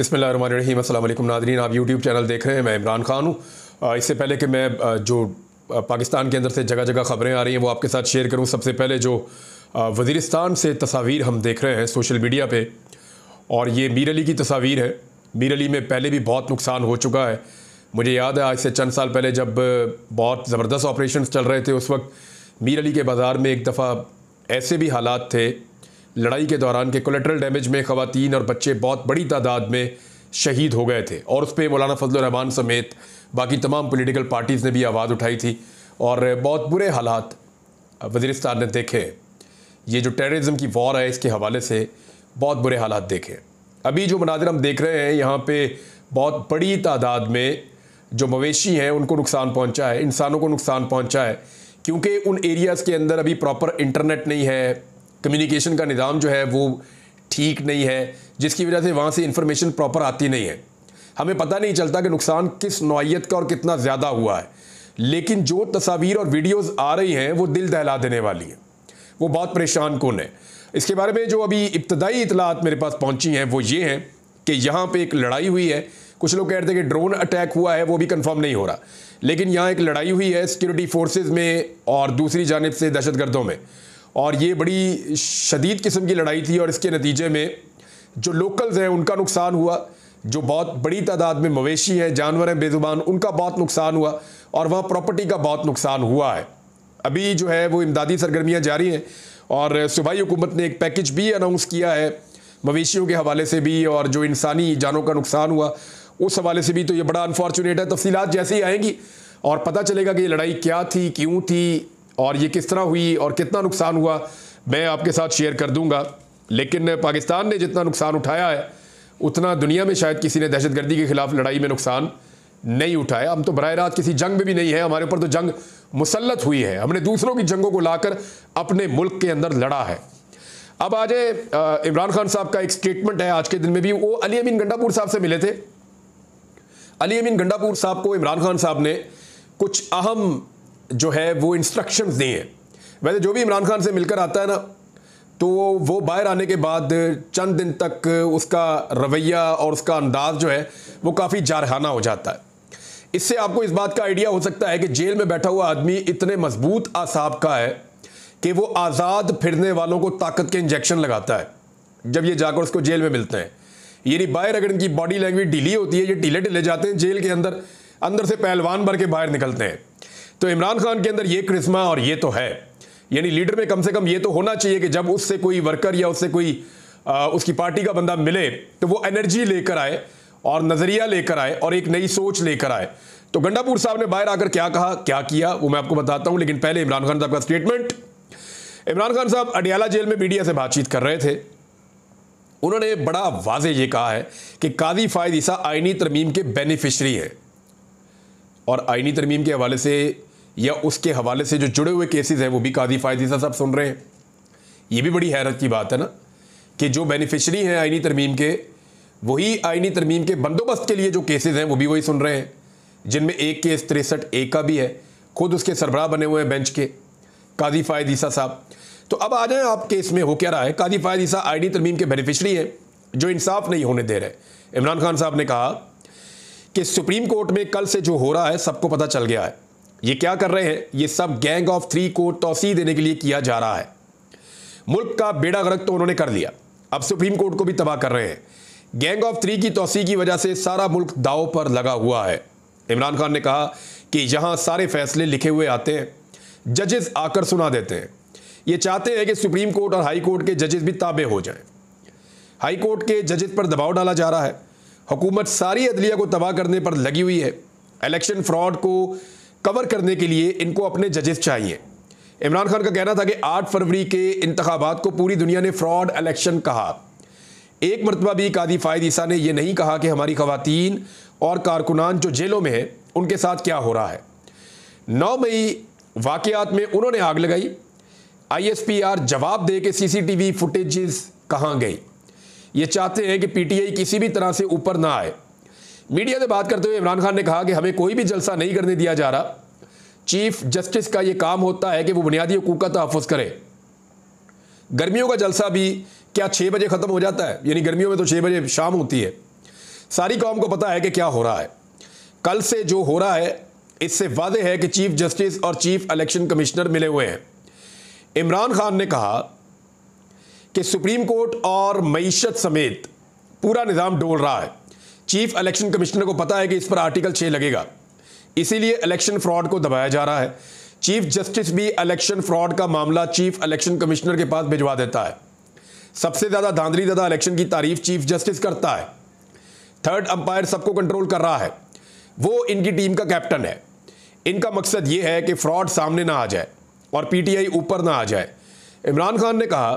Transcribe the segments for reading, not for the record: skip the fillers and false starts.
बिस्मिल्लाहिर्रहमानिर्रहीम। अस्सलाम वालेकुम नाज़रीन, आप यूट्यूब चैनल देख रहे हैं। मैं इमरान खान हूँ। इससे पहले कि मैं जो पाकिस्तान के अंदर से जगह जगह ख़बरें आ रही हैं वो आपके साथ शेयर करूँ, सबसे पहले जो वज़ीरिस्तान से तस्वीर हम देख रहे हैं सोशल मीडिया पे, और ये मीर अली की तस्वीर है। मीर अली में पहले भी बहुत नुकसान हो चुका है। मुझे याद है आज से चंद साल पहले जब बहुत ज़बरदस्त ऑपरेशन चल रहे थे, उस वक्त मीर अली के बाज़ार में एक दफ़ा ऐसे भी हालात थे लड़ाई के दौरान के कोलेट्रल डैमेज में ख़वातीन और बच्चे बहुत बड़ी तादाद में शहीद हो गए थे, और उस पर मौलाना फजलुर रहमान समेत बाकी तमाम पॉलिटिकल पार्टीज़ ने भी आवाज़ उठाई थी, और बहुत बुरे हालात वज़ीरिस्तान ने देखे। ये जो टेररिज्म की वॉर है इसके हवाले से बहुत बुरे हालात देखे। अभी जो मनाज़िर हम देख रहे हैं यहाँ पे बहुत बड़ी तादाद में जो मवेशी हैं उनको नुकसान पहुँचा है, इंसानों को नुकसान पहुँचा है, क्योंकि उन एरियाज़ के अंदर अभी प्रॉपर इंटरनेट नहीं है, कम्युनिकेशन का निज़ाम जो है वो ठीक नहीं है, जिसकी वजह से वहाँ से इंफॉर्मेशन प्रॉपर आती नहीं है। हमें पता नहीं चलता कि नुकसान किस नौइयत का और कितना ज़्यादा हुआ है, लेकिन जो तस्वीर और वीडियोज़ आ रही हैं वो दिल दहला देने वाली हैं, वो बहुत परेशान कुन है। इसके बारे में जो अभी इब्तदाई इतलात मेरे पास पहुँची हैं वो ये हैं कि यहाँ पर एक लड़ाई हुई है। कुछ लोग कह रहे थे कि ड्रोन अटैक हुआ है, वो भी कंफर्म नहीं हो रहा, लेकिन यहाँ एक लड़ाई हुई है सिक्योरिटी फोर्सेज में और दूसरी जानिब से दहशतगर्दों में, और ये बड़ी शदीद किस्म की लड़ाई थी, और इसके नतीजे में जो लोकल्स हैं उनका नुकसान हुआ, जो बहुत बड़ी तादाद में मवेशी हैं, जानवर हैं बेज़ुबान, उनका बहुत नुकसान हुआ, और वहाँ प्रॉपर्टी का बहुत नुकसान हुआ है। अभी जो है वो इमदादी सरगर्मियाँ जारी हैं, और सूबाई हुकूमत ने एक पैकेज भी अनाउंस किया है मवेशियों के हवाले से भी, और जो इंसानी जानों का नुकसान हुआ उस हवाले से भी। तो ये बड़ा अनफॉर्चुनेट है। तफसीलात जैसे ही आएंगी और पता चलेगा कि ये लड़ाई क्या थी, क्यों थी, और ये किस तरह हुई और कितना नुकसान हुआ, मैं आपके साथ शेयर कर दूंगा। लेकिन पाकिस्तान ने जितना नुकसान उठाया है उतना दुनिया में शायद किसी ने दहशतगर्दी के खिलाफ लड़ाई में नुकसान नहीं उठाया। हम तो बराह रास्त किसी जंग में भी नहीं है, हमारे ऊपर तो जंग मुसल्लत हुई है, हमने दूसरों की जंगों को लाकर अपने मुल्क के अंदर लड़ा है। अब आज इमरान खान साहब का एक स्टेटमेंट है आज के दिन में भी, वो अली अमीन गंडापुर साहब से मिले थे। अली अमीन गंडापुर साहब को इमरान खान साहब ने कुछ अहम जो है वो इंस्ट्रक्शंस दिए हैं। वैसे जो भी इमरान खान से मिलकर आता है ना, तो वो बाहर आने के बाद चंद दिन तक उसका रवैया और उसका अंदाज जो है वो काफ़ी जारहाना हो जाता है। इससे आपको इस बात का आइडिया हो सकता है कि जेल में बैठा हुआ आदमी इतने मजबूत आसाब का है कि वो आज़ाद फिरने वालों को ताकत के इंजेक्शन लगाता है जब ये जाकर उसको जेल में मिलते हैं। यानी बाहर अगर इनकी बॉडी लैंग्वेज ढीली होती है, ये ढीले ढीले जाते हैं जेल के अंदर, अंदर से पहलवान भर के बाहर निकलते हैं। तो इमरान खान के अंदर ये करिश्मा और ये तो है, यानी लीडर में कम से कम ये तो होना चाहिए कि जब उससे कोई वर्कर या उससे कोई उसकी पार्टी का बंदा मिले तो वो एनर्जी लेकर आए और नज़रिया लेकर आए और एक नई सोच लेकर आए। तो गंडापुर साहब ने बाहर आकर क्या कहा, क्या किया, वो मैं आपको बताता हूं, लेकिन पहले इमरान खान साहब का स्टेटमेंट। इमरान खान साहब अडियाला जेल में मीडिया से बातचीत कर रहे थे। उन्होंने बड़ा वाज़ेह ये कहा है कि काजी फायद ईसा आईनी तरमीम के बेनिफिशरी हैं, और आईनी तरमीम के हवाले से या उसके हवाले से जो जुड़े हुए केसेस हैं वो भी काजी फायद ईसा साहब सुन रहे हैं। ये भी बड़ी हैरत की बात है ना कि जो बेनिफिशरी हैं आईनी तरमीम के, वही आईनी तरमीम के बंदोबस्त के लिए जो केसेस हैं वो भी वही सुन रहे हैं, जिनमें एक केस 63A का भी है, खुद उसके सरबराह बने हुए हैं बेंच के काजी फायद ईसा साहब। तो अब आ जाए आप केस में हो क्या रहा है। काजी फायद ईसा आईनी तरमीम के बेनिफिशरी हैं जो इंसाफ नहीं होने दे रहे। इमरान खान साहब ने कहा कि सुप्रीम कोर्ट में कल से जो हो रहा है सबको पता चल गया है। ये क्या कर रहे हैं, ये सब गैंग ऑफ 3 को तौसीह देने के लिए किया जा रहा है। मुल्क का बेड़ा गर्क तो उन्होंने कर लिया, अब सुप्रीम कोर्ट को भी तबाह कर रहे हैं। गैंग ऑफ 3 की तौसीह की वजह से सारा मुल्क दांव पर लगा हुआ है। इमरान खान ने कहा कि यहाँ सारे फैसले लिखे हुए आते हैं, जजेस आकर सुना देते हैं। ये चाहते हैं कि सुप्रीम कोर्ट और हाई कोर्ट के जजेस भी ताबे हो जाएं। हाई कोर्ट के जजेस पर दबाव डाला जा रहा है। हुकूमत सारी अदलिया को तबाह करने पर लगी हुई है। इलेक्शन फ्रॉड को कवर करने के लिए इनको अपने जजेस चाहिए। इमरान खान का कहना था कि 8 फरवरी के इंतखाबात को पूरी दुनिया ने फ्रॉड इलेक्शन कहा। एक मरतबा भी काजी फायद ईसा ने यह नहीं कहा कि हमारी खवातीन और कारकुनान जो जेलों में हैं उनके साथ क्या हो रहा है। 9 मई वाकयात में उन्होंने आग लगाई। ISPR जवाब दे कि CCTV फुटेजेस कहाँ गई। ये चाहते हैं कि PTI किसी भी तरह से ऊपर ना आए। मीडिया से बात करते हुए इमरान खान ने कहा कि हमें कोई भी जलसा नहीं करने दिया जा रहा। चीफ जस्टिस का ये काम होता है कि वो बुनियादी हुकूक का तहफ़्फ़ुज़ करे। गर्मियों का जलसा भी क्या 6 बजे ख़त्म हो जाता है? यानी गर्मियों में तो 6 बजे शाम होती है। सारी कौम को पता है कि क्या हो रहा है। कल से जो हो रहा है इससे वाज़ेह है कि चीफ जस्टिस और चीफ इलेक्शन कमिश्नर मिले हुए हैं। इमरान खान ने कहा कि सुप्रीम कोर्ट और मईशत समेत पूरा निज़ाम डोल रहा है। चीफ इलेक्शन कमिश्नर को पता है कि इस पर आर्टिकल 6 लगेगा, इसीलिए इलेक्शन फ्रॉड को दबाया जा रहा है। चीफ जस्टिस भी इलेक्शन फ्रॉड का मामला चीफ इलेक्शन कमिश्नर के पास भिजवा देता है। सबसे ज़्यादा धांधली ज़्यादा इलेक्शन की तारीफ चीफ जस्टिस करता है। थर्ड अंपायर सबको कंट्रोल कर रहा है, वो इनकी टीम का कैप्टन है। इनका मकसद ये है कि फ्रॉड सामने ना आ जाए और पीटीआई ऊपर ना आ जाए। इमरान खान ने कहा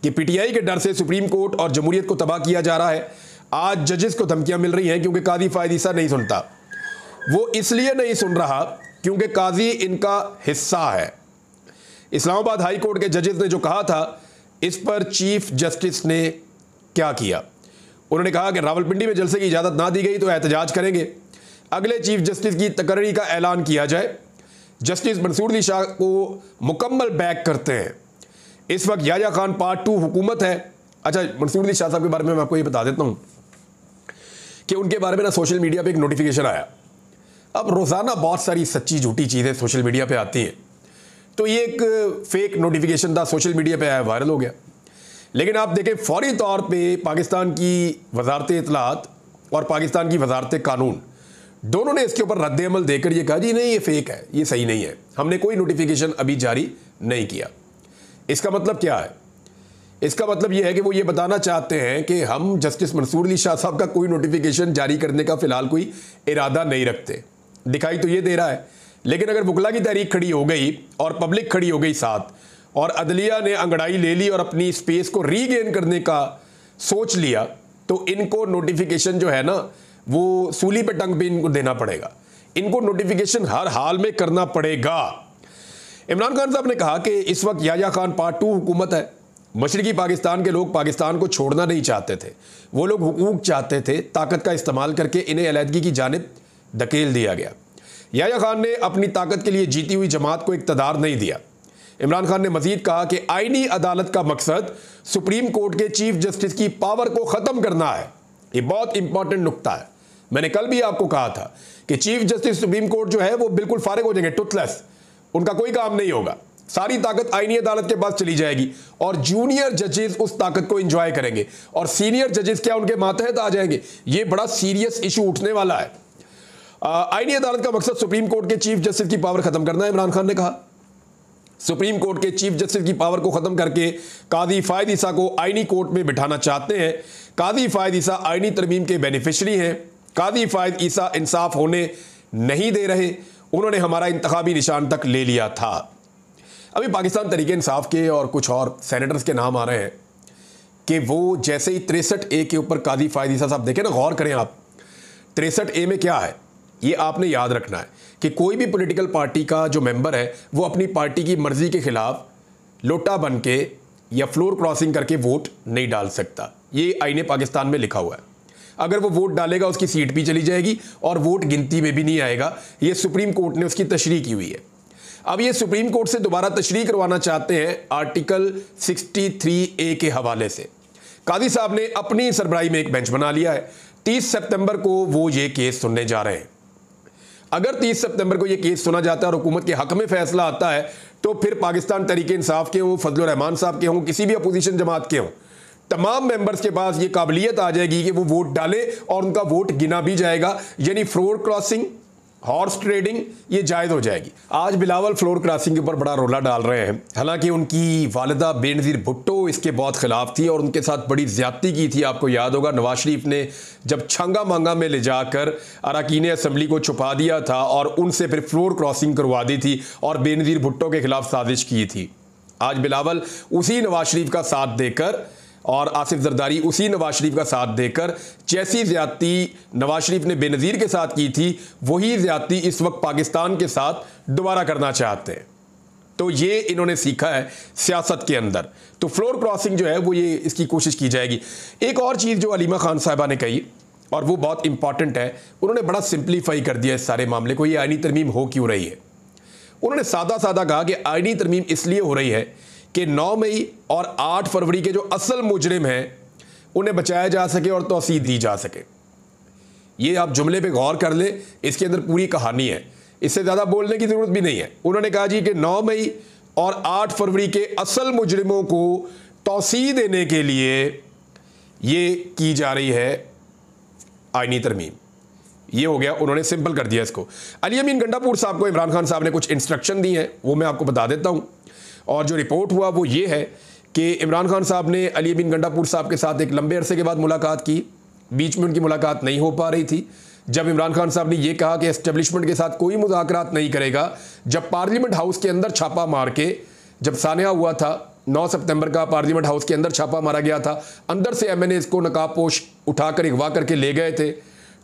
कि पीटीआई के डर से सुप्रीम कोर्ट और जमहूरियत को तबाह किया जा रहा है। आज जजेस को धमकियां मिल रही हैं क्योंकि काजी फायद ईसा नहीं सुनता। वो इसलिए नहीं सुन रहा क्योंकि काजी इनका हिस्सा है। इस्लामाबाद हाई कोर्ट के जजेस ने जो कहा था, इस पर चीफ जस्टिस ने क्या किया? उन्होंने कहा कि रावलपिंडी में जलसे की इजाज़त ना दी गई तो एहतजाज करेंगे। अगले चीफ जस्टिस की तकर्री का ऐलान किया जाए। जस्टिस मंसूर अली शाह को मुकम्मल बैक करते हैं। इस वक्त याह्या खान पार्ट 2 हुकूमत है। अच्छा, मंसूर अली शाह साहब के बारे में मैं आपको ये बता देता हूँ कि उनके बारे में ना सोशल मीडिया पे एक नोटिफिकेशन आया। अब रोज़ाना बहुत सारी सच्ची झूठी चीज़ें सोशल मीडिया पे आती हैं, तो ये एक फेक नोटिफिकेशन था, सोशल मीडिया पे आया, वायरल हो गया। लेकिन आप देखें फौरी तौर पे पाकिस्तान की वजारत इत्तलात और पाकिस्तान की वजारत कानून दोनों ने इसके ऊपर रद्द अमल देकर ये कहा जी नहीं, ये फेक है, ये सही नहीं है, हमने कोई नोटिफिकेशन अभी जारी नहीं किया। इसका मतलब क्या है? इसका मतलब यह है कि वो ये बताना चाहते हैं कि हम जस्टिस मंसूर अली शाह साहब का कोई नोटिफिकेशन जारी करने का फिलहाल कोई इरादा नहीं रखते। दिखाई तो ये दे रहा है, लेकिन अगर वकला की तहरीक खड़ी हो गई और पब्लिक खड़ी हो गई साथ, और अदलिया ने अंगड़ाई ले ली और अपनी स्पेस को रीगेन करने का सोच लिया, तो इनको नोटिफिकेशन जो है ना वो सूली पे टंग पे इनको देना पड़ेगा। इनको नोटिफिकेशन हर हाल में करना पड़ेगा। इमरान खान साहब ने कहा कि इस वक्त याह्या खान पार्ट 2 हुकूमत है। मशरकी पाकिस्तान के लोग पाकिस्तान को छोड़ना नहीं चाहते थे, वो लोग हुकूक चाहते थे। ताकत का इस्तेमाल करके इन्हें अलहदगी की जानिब धकेल दिया गया। याह्या खान ने अपनी ताकत के लिए जीती हुई जमात को इक़्तिदार नहीं दिया। इमरान खान ने मजीद कहा कि आईनी अदालत का मकसद सुप्रीम कोर्ट के चीफ जस्टिस की पावर को ख़त्म करना है। ये बहुत इंपॉर्टेंट नुक्ता है। मैंने कल भी आपको कहा था कि चीफ जस्टिस सुप्रीम कोर्ट जो है वो बिल्कुल फारिग हो जाएंगे, टुथलेस, उनका कोई काम नहीं होगा। सारी ताकत आईनी अदालत के पास चली जाएगी और जूनियर जजेस उस ताकत को एंजॉय करेंगे और सीनियर जजेस क्या उनके मातहत आ जाएंगे। ये बड़ा सीरियस इशू उठने वाला है। आईनी अदालत का मकसद सुप्रीम कोर्ट के चीफ जस्टिस की पावर खत्म करना है। इमरान खान ने कहा सुप्रीम कोर्ट के चीफ जस्टिस की पावर को खत्म करके काजी फायद ईसा को आईनी कोर्ट में बिठाना चाहते हैं। काजी फायद ईसा आईनी तरमीम के बेनिफिशरी हैं। काजी फायद ईसा इंसाफ होने नहीं दे रहे, उन्होंने हमारा इंतखाबी निशान तक ले लिया था। अभी पाकिस्तान तरीके इंसाफ के और कुछ और सेनेटर्स के नाम आ रहे हैं कि वो जैसे ही 63A के ऊपर काजी फायद ईसा साहब, देखें ना, गौर करें आप, 63A में क्या है ये आपने याद रखना है कि कोई भी पॉलिटिकल पार्टी का जो मेंबर है वो अपनी पार्टी की मर्जी के खिलाफ लोटा बन के या फ्लोर क्रॉसिंग करके वोट नहीं डाल सकता। ये आईने पाकिस्तान में लिखा हुआ है। अगर वो वोट डालेगा उसकी सीट भी चली जाएगी और वोट गिनती में भी नहीं आएगा। ये सुप्रीम कोर्ट ने उसकी तशरीह की हुई है। अब ये सुप्रीम कोर्ट से दोबारा तशरीह करवाना चाहते हैं आर्टिकल 63A के हवाले से। काजी साहब ने अपनी सरबराही में एक बेंच बना लिया है। 30 सितंबर को वो ये केस सुनने जा रहे हैं। अगर 30 सितंबर को ये केस सुना जाता है और हुकूमत के हक में फैसला आता है तो फिर पाकिस्तान तरीके इंसाफ के हों, फजल रहमान साहब के हों, किसी भी अपोजिशन जमात के हों, तमाम मेंबर्स के पास ये काबिलियत आ जाएगी कि वो वोट डालें और उनका वोट गिना भी जाएगा। यानी फ्लोर क्रॉसिंग, हॉर्स ट्रेडिंग ये जायज़ हो जाएगी। आज बिलावल फ्लोर क्रॉसिंग के ऊपर बड़ा रोला डाल रहे हैं। हालांकि उनकी वालिदा बेनज़ीर भुट्टो इसके बहुत खिलाफ थी और उनके साथ बड़ी ज़्यादती की थी। आपको याद होगा नवाज शरीफ ने जब छंगा मांगा में ले जाकर अरकान असम्बली को छुपा दिया था और उनसे फिर फ्लोर क्रॉसिंग करवा दी थी और बेनज़ीर भुट्टो के खिलाफ साजिश की थी। आज बिलावल उसी नवाज शरीफ का साथ देकर और आसिफ जरदारी उसी नवाज शरीफ का साथ देकर जैसी ज़्यादती नवाज शरीफ ने बेनज़ीर के साथ की थी वही ज़्यादती इस वक्त पाकिस्तान के साथ दोबारा करना चाहते हैं। तो ये इन्होंने सीखा है सियासत के अंदर। तो फ्लोर क्रॉसिंग जो है वो ये इसकी कोशिश की जाएगी। एक और चीज़ जो अलीमा खान साहिबा ने कही और वो बहुत इंपॉर्टेंट है, उन्होंने बड़ा सिंप्लीफाई कर दिया इस सारे मामले को। ये आईनी तरमीम हो क्यों रही है? उन्होंने सादा सादा कहा कि आईनी तरमीम इसलिए हो रही है कि 9 मई और 8 फरवरी के जो असल मुजरिम हैं उन्हें बचाया जा सके और तौसीह दी जा सके। ये आप जुमले पे गौर कर ले, इसके अंदर पूरी कहानी है, इससे ज़्यादा बोलने की ज़रूरत भी नहीं है। उन्होंने कहा जी कि 9 मई और 8 फरवरी के असल मुजरिमों को तौसीह देने के लिए ये की जा रही है आईनी तरमीम। ये हो गया, उन्होंने सिंपल कर दिया इसको। अली अमीन गंडापुर साहब को इमरान खान साहब ने कुछ इंस्ट्रक्शन दी हैं, वो मैं आपको बता देता हूँ। और जो रिपोर्ट हुआ वो ये है कि इमरान खान साहब ने अली अमीन गंडापुर साहब के साथ एक लंबे अरसे के बाद मुलाकात की। बीच में उनकी मुलाकात नहीं हो पा रही थी। जब इमरान खान साहब ने यह कहा कि एस्टेब्लिशमेंट के साथ कोई मुज़ाकरात नहीं करेगा, जब पार्लियामेंट हाउस के अंदर छापा मार के, जब सानिया हुआ था 9 सितंबर का, पार्लियामेंट हाउस के अंदर छापा मारा गया था, अंदर से एमएनए इसको नकाबपोश उठाकर अगवा करके ले गए थे,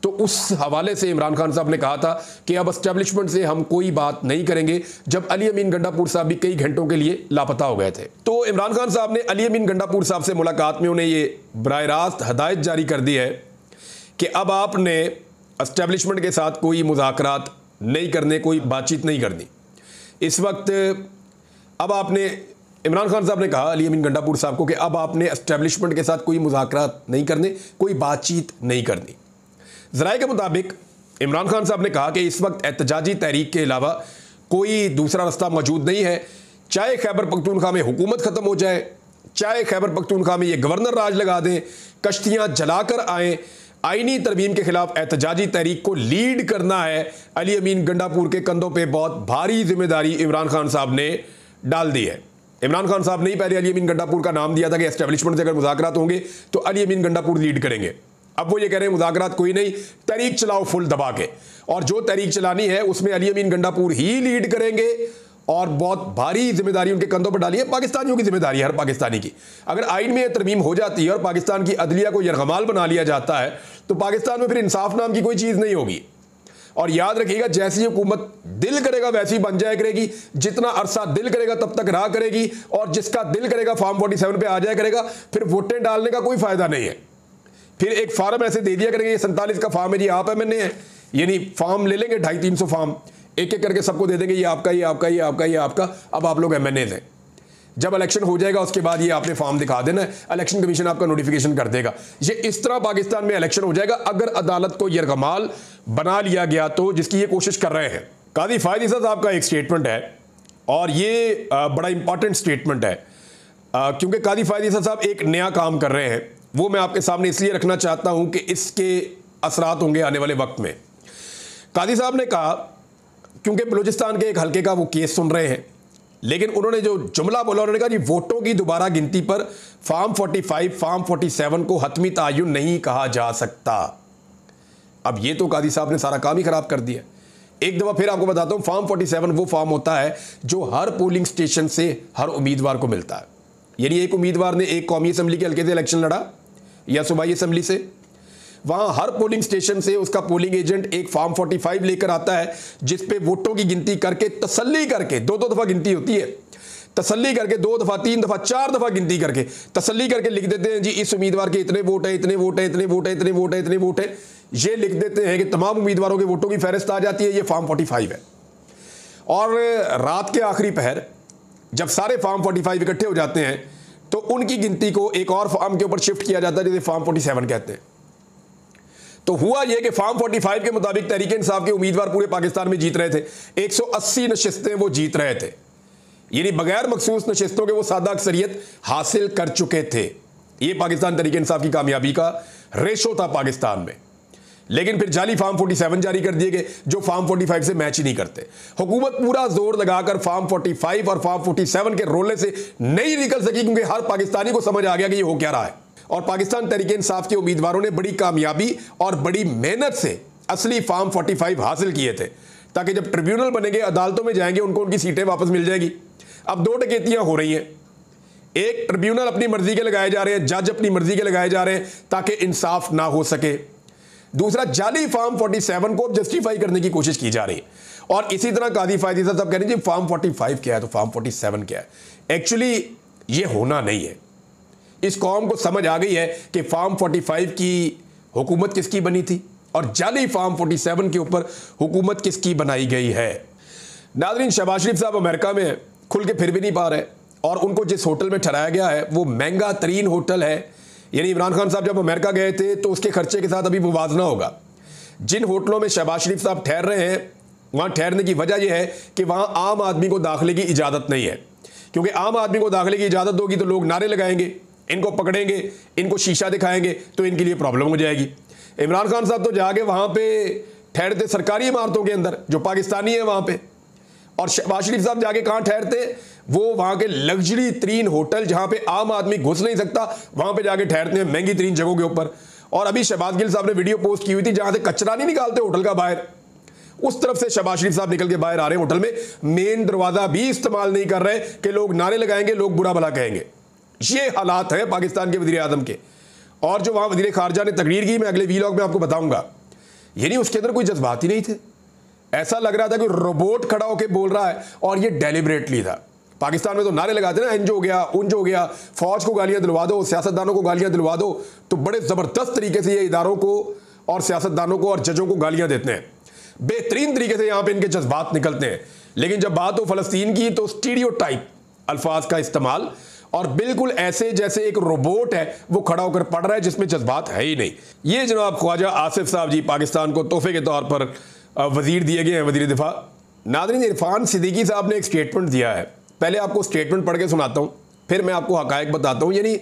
तो उस हवाले से इमरान खान साहब ने कहा था कि अब एस्टेब्लिशमेंट से हम कोई बात नहीं करेंगे, जब अली अमीन गंडापुर साहब भी कई घंटों के लिए लापता हो गए थे। तो इमरान खान साहब ने अली अमीन गंडापुर साहब से मुलाकात में उन्हें ये बराह रास्त हदायत जारी कर दी है कि अब आपने एस्टेब्लिशमेंट के साथ कोई मुज़ाकरात नहीं करने, कोई बातचीत नहीं करनी। इस वक्त अब आपने, इमरान खान साहब ने कहा अली अमीन गंडापुर साहब को कि अब आपने एस्टेब्लिशमेंट के साथ कोई मुज़ाकरात नहीं करने, कोई बातचीत नहीं करनी। ज़राए के मुताबिक इमरान खान साहब ने कहा कि इस वक्त एहतजाजी तहरीक के अलावा कोई दूसरा रास्ता मौजूद नहीं है। चाहे खैबर पख्तूनख्वा में हुकूमत ख़त्म हो जाए, चाहे खैबर पख्तूनख्वा में ये गवर्नर राज लगा दें, कश्तियाँ जलाकर आएँ, आईनी तरमीम के खिलाफ एहतजाजी तहरीक को लीड करना है। अली अमीन गंडापुर के कंधों पे बहुत भारी जिम्मेदारी इमरान खान साहब ने डाल दी है। इमरान खान साहब ने ही पहले अली अमीन गंडापुर का नाम दिया था कि एस्टेब्लिशमेंट से अगर मुज़ाकरात होंगे तो अली अमीन गंडापुर लीड करेंगे। अब वो ये कह रहे हैं मुज़ाकरात कोई नहीं, तहरीक चलाओ फुल दबा के, और जो तहरीक चलानी है उसमें अली अमीन गंडापुर ही लीड करेंगे, और बहुत भारी जिम्मेदारी उनके कंधों पर डाली है। पाकिस्तानियों की जिम्मेदारी है, हर पाकिस्तानी की। अगर आइन में तरमीम हो जाती है और पाकिस्तान की अदलिया को यरगमाल बना लिया जाता है तो पाकिस्तान में फिर इंसाफ नाम की कोई चीज़ नहीं होगी। और याद रखिएगा, जैसी हुकूमत दिल करेगा वैसी बन जाया करेगी, जितना अरसा दिल करेगा तब तक रहा करेगी, और जिसका दिल करेगा फॉर्म 47 पे आ जाया करेगा, फिर वोटें डालने का कोई फ़ायदा नहीं है। फिर एक फार्म ऐसे दे दिया करेंगे, ये 47 का फार्म है जी, आप एमएनए है, यानी फार्म ले लेंगे 250-300 फार्म, एक एक करके सबको दे देंगे, ये आपका, ये आपका, ये आपका, ये आपका, अब आप लोग एमएनए हैं। जब इलेक्शन हो जाएगा उसके बाद ये आपने फॉर्म दिखा देना है, इलेक्शन कमीशन आपका नोटिफिकेशन कर देगा। ये इस तरह पाकिस्तान में इलेक्शन हो जाएगा अगर अदालत को यरगमाल बना लिया गया तो, जिसकी ये कोशिश कर रहे हैं। कादी फायद ईसा साहब का एक स्टेटमेंट है, और ये बड़ा इंपॉर्टेंट स्टेटमेंट है, क्योंकि कादी फायद ईसा साहब एक नया काम कर रहे हैं। वो मैं आपके सामने इसलिए रखना चाहता हूं कि इसके असरात होंगे आने वाले वक्त में। कादी साहब ने कहा, क्योंकि बलूचिस्तान के एक हल्के का वो केस सुन रहे हैं, लेकिन उन्होंने जो जुमला बोला, उन्होंने कहा जी वोटों की दोबारा गिनती पर फार्म 45, फार्म 47 को हतमी तायुन नहीं कहा जा सकता। अब ये तो कादी साहब ने सारा काम ही खराब कर दिया। एक दफ़ा फिर आपको बताता हूँ, फार्म 47 वो फार्म होता है जो हर पोलिंग स्टेशन से हर उम्मीदवार को मिलता है। यानी एक उम्मीदवार ने एक कौमी असम्बली के हल्के से इलेक्शन लड़ा या सूबाई असम्बली से, वहाँ हर पोलिंग स्टेशन से उसका पोलिंग एजेंट एक फार्म 45 लेकर आता है, जिस पे वोटों की गिनती करके, तसल्ली करके, दो दफा गिनती होती है, तसल्ली करके 2 दफ़ा 3 दफ़ा 4 दफ़ा गिनती करके, तसल्ली करके लिख देते हैं जी इस उम्मीदवार के इतने वोट हैं, इतने वोट हैं, इतने वोट हैं, इतने वोट हैं, इतने वोट हैं। ये लिख देते हैं कि तमाम उम्मीदवारों के वोटों की फहरिस्त आ जाती है, ये फार्म 45 है। और रात के आखिरी पहर जब सारे फार्म 45 इकट्ठे हो जाते हैं तो उनकी गिनती को एक और फार्म के ऊपर शिफ्ट किया जाता है, जिसे फार्म 47 कहते हैं। तो हुआ यह कि फार्म 45 के मुताबिक तहरीक इंसाफ के उम्मीदवार पूरे पाकिस्तान में जीत रहे थे, 180 नशिस्तें वो जीत रहे थे, यानी बगैर मखसूस नशिस्तों के वो सादा अक्सरियत हासिल कर चुके थे। ये पाकिस्तान तहरीक इंसाफ की कामयाबी का रेशो था पाकिस्तान में। लेकिन फिर जाली फार्म 47 जारी कर दिए गए जो फार्म 45 से मैच ही नहीं करते। हुकूमत पूरा जोर लगाकर फार्म 45 और फार्म 47 के रोले से नहीं निकल सकी, क्योंकि हर पाकिस्तानी को समझ आ गया कि ये हो क्या रहा है। और पाकिस्तान तहरीक इंसाफ के उम्मीदवारों ने बड़ी कामयाबी और बड़ी मेहनत से असली फार्म 45 हासिल किए थे, ताकि जब ट्रिब्यूनल बनेंगे, अदालतों में जाएंगे, उनको उनकी सीटें वापस मिल जाएगी। अब 2 डकैतियां हो रही हैं, एक ट्रिब्यूनल अपनी मर्जी के लगाए जा रहे हैं, जज अपनी मर्जी के लगाए जा रहे हैं ताकि इंसाफ ना हो सके। दूसरा, जाली फार्म 47 को जस्टिफाई करने की कोशिश की जा रही है। और इसी तरह कादी फायद ईसा साहब कह रहे हैं जी फार्म 45 क्या है तो फार्म 47 क्या है। एक्चुअली ये होना नहीं है। इस कौम को समझ आ गई है कि फार्म 45 की हुकूमत किसकी बनी थी और जाली फार्म 47 के ऊपर हुकूमत किसकी बनाई गई है। नाज़रीन, शहबाज शरीफ साहब अमेरिका में खुल के फिर भी नहीं पा रहे, और उनको जिस होटल में ठहराया गया है वो महंगा तरीन होटल है। यानी इमरान खान साहब जब अमेरिका गए थे तो उसके खर्चे के साथ अभी मुवाजना होगा। जिन होटलों में शहबाज शरीफ साहब ठहर रहे हैं वहां ठहरने की वजह यह है कि वहां आम आदमी को दाखिले की इजाज़त नहीं है, क्योंकि आम आदमी को दाखिले की इजाज़त होगी तो लोग नारे लगाएंगे, इनको पकड़ेंगे, इनको शीशा दिखाएंगे, तो इनके लिए प्रॉब्लम हो जाएगी। इमरान खान साहब तो जाके वहां पे ठहरते सरकारी इमारतों के अंदर जो पाकिस्तानी है वहां पे, और शहबाज शरीफ साहब जाके कहां ठहरते, वो वहां के लग्जरी तरीन होटल जहां पे आम आदमी घुस नहीं सकता वहां पे जाके ठहरते हैं, महंगी तरीन जगहों के ऊपर। और अभी शहबाज गिल साहब ने वीडियो पोस्ट की हुई थी जहां से कचरा नहीं निकालते होटल का बाहर, उस तरफ से शहबाज शरीफ साहब निकल के बाहर आ रहे हैं होटल में, मेन दरवाजा भी इस्तेमाल नहीं कर रहे कि लोग नारे लगाएंगे, लोग बुरा भला कहेंगे। ये हालात है पाकिस्तान के वजीर आजम के। और जो वहां वजीर खारजा ने तकरीर की, मैं अगले वीलॉग में आपको बताऊंगा, यानी उसके अंदर कोई जज्बात ही नहीं थे। ऐसा लग रहा था कि रोबोट खड़ा होकर बोल रहा है, और ये डेलिबरेटली था। पाकिस्तान में तो नारे लगाते ना, इंज हो गया, उंज हो गया, फौज को गालियां दिलवा दो, सियासतदानों को गालियां दिलवा दो, तो बड़े जबरदस्त तरीके से ये इदारों को और सियासतदानों को और जजों को गालियां देते हैं, बेहतरीन तरीके से यहां पे इनके जज्बात निकलते हैं। लेकिन जब बात हो फलस्तीन की तो स्टीरियोटाइप अल्फाज का इस्तेमाल, और बिल्कुल ऐसे जैसे एक रोबोट है वो खड़ा होकर पढ़ रहा है जिसमें जज्बात है ही नहीं। ये जनाब ख्वाजा आसिफ साहब जी पाकिस्तान को तोहफे के तौर पर वजीर दिए गए हैं, वजीर दिफा। नाज़रीन, इरफान सिद्दीकी साहब ने एक स्टेटमेंट दिया है, पहले आपको स्टेटमेंट पढ़ के सुनाता हूँ, फिर मैं आपको हकायक बताता हूँ। यानी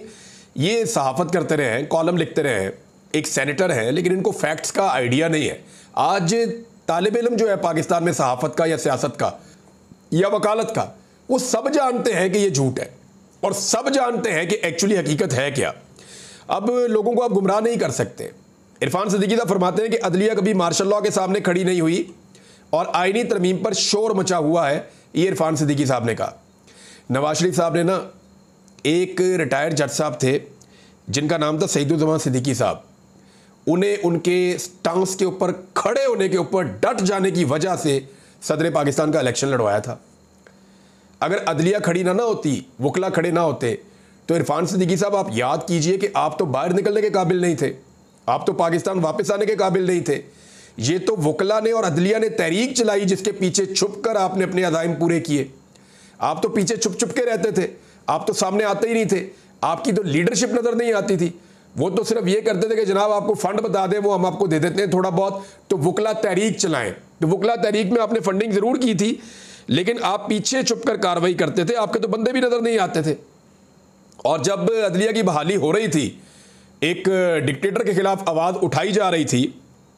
ये सहाफ़त करते रहे हैं, कॉलम लिखते रहे हैं, एक सेनेटर हैं, लेकिन इनको फैक्ट्स का आइडिया नहीं है। आज तालिब इल्म जो है पाकिस्तान में सहाफ़त का या सियासत का या वकालत का, वो सब जानते हैं कि ये झूठ है, और सब जानते हैं कि एक्चुअली हकीकत है क्या। अब लोगों को आप गुमराह नहीं कर सकते। इरफान सिद्दीकी साहब फरमाते हैं कि अदलिया कभी मार्शल लॉ के सामने खड़ी नहीं हुई और आईनी तरमीम पर शोर मचा हुआ है, ये इरफान सिद्दीकी साहब ने कहा। नवाज शरीफ साहब ने ना, एक रिटायर्ड जज साहब थे जिनका नाम था सईदुज़्ज़मान सिद्दीकी साहब, उन्हें उनके स्टांस के ऊपर खड़े होने के ऊपर डट जाने की वजह से सदर पाकिस्तान का इलेक्शन लड़वाया था। अगर अदलिया खड़ी ना होती, वकला खड़े ना होते, तो इरफान सिद्दीकी साहब आप याद कीजिए कि आप तो बाहर निकलने के काबिल नहीं थे, आप तो पाकिस्तान वापस आने के काबिल नहीं थे। ये तो वकला ने और अदलिया ने तहरीक चलाई जिसके पीछे छुप कर आपने अपने अज़ाइम पूरे किए। आप तो पीछे छुप छुप के रहते थे, आप तो सामने आते ही नहीं थे, आपकी तो लीडरशिप नज़र नहीं आती थी। वो तो सिर्फ ये करते थे कि जनाब आपको फंड बता दें, वो हम आपको दे देते हैं थोड़ा बहुत, तो वकला तहरीक चलाएं। तो वकला तहरीक में आपने फंडिंग ज़रूर की थी, लेकिन आप पीछे छुप कर कार्रवाई करते थे, आपके तो बंदे भी नज़र नहीं आते थे। और जब अदलिया की बहाली हो रही थी, एक डिक्टेटर के खिलाफ आवाज़ उठाई जा रही थी,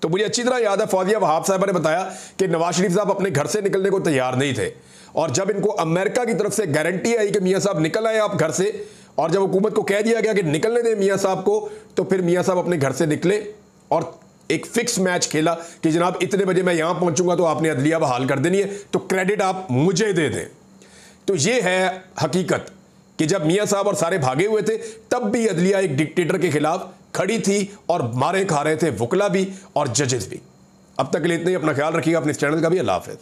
तो मुझे अच्छी तरह याद है फौजिया वहाब साहब ने बताया कि नवाज शरीफ साहब अपने घर से निकलने को तैयार नहीं थे, और जब इनको अमेरिका की तरफ से गारंटी आई कि मियाँ साहब निकल आए आप घर से, और जब हुकूमत को कह दिया गया कि निकलने दें मियाँ साहब को, तो फिर मियाँ साहब अपने घर से निकले और एक फिक्स मैच खेला कि जनाब इतने बजे मैं यहां पहुंचूंगा तो आपने अदलिया बहाल कर देनी है, तो क्रेडिट आप मुझे दे दें। तो ये है हकीकत कि जब मियां साहब और सारे भागे हुए थे, तब भी अदलिया एक डिक्टेटर के खिलाफ खड़ी थी और मारे खा रहे थे वकला भी और जजेस भी। अब तक के लिए इतना ही, अपना ख्याल रखिएगा, अपने इस चैनल का भी। अल्लाह हाफ़िज़।